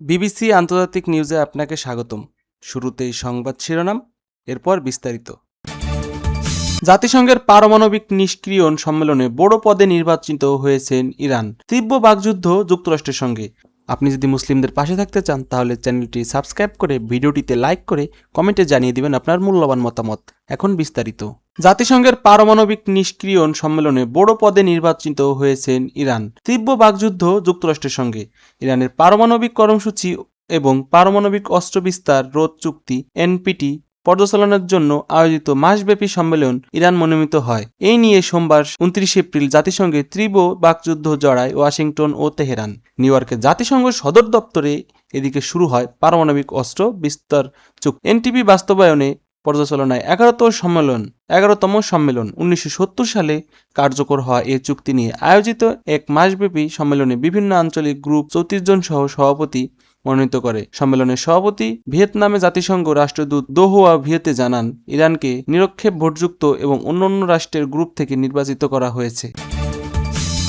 BBC আন্তর্জাতিক নিউজে আপনাকে স্বাগতম। শুরুতেই সংবাদ শিরোনাম, এরপর বিস্তারিত। জাতিসংঘের পারমাণবিক নিষ্ক্রিয়ণ সম্মেলনে বড় পদে নির্বাচিত হয়েছেন ইরান। তীব্র বাকযুদ্ধ যুক্তরাষ্ট্রের সঙ্গে। আপনি যদি মুসলিমদের পাশে থাকতে চান তাহলে চ্যানেলটি সাবস্ক্রাইব করে ভিডিওটিতে লাইক করে কমেন্টে জানিয়ে দিবেন আপনার মূল্যবান মতামত। এখন বিস্তারিত। জাতিসংঘের পারমাণবিক নিষ্ক্রিয়ণ সম্মেলনে বড় পদে নির্বাচিত হয়েছেন ইরান। তীব্র বাকযুদ্ধ যুক্তরাষ্ট্রের সঙ্গে। ইরানের পারমাণবিক কর্মসূচি এবং পারমাণবিক অস্ত্র বিস্তার রোধ চুক্তি এনপিটি পর্যালোচনার জন্য আয়োজিত মাসব্যাপী সম্মেলন ইরান মনোনীত হয়। এই নিয়ে সোমবার 29 এপ্রিল জাতিসংঘে তীব্র বাকযুদ্ধ জড়ায় ওয়াশিংটন ও তেহরান। নিউ ইয়র্কে জাতিসংঘ সদর দপ্তরে এদিকে শুরু হয় পারমাণবিক অস্ত্র বিস্তার চুক্তি এনটিপি বাস্তবায়নে পর্যালোচনায় 11তম সম্মেলন 1970 সালে কার্যকর হওয়া এই চুক্তি নিয়ে আয়োজিত এক মাসব্যাপী সম্মেলনে বিভিন্ন আঞ্চলিক গ্রুপ 34 জন সহ সভাপতি মনোনীত করে। সম্মেলনের সভাপতি ভিয়েতনামে জাতিসংঘ রাষ্ট্রদূত দো হোয়া ভিয়েতে জানান, ইরানকে নিরক্ষেপ ভোটযুক্ত এবং অন্যান্য রাষ্ট্রের গ্রুপ থেকে নির্বাচিত করা হয়েছে।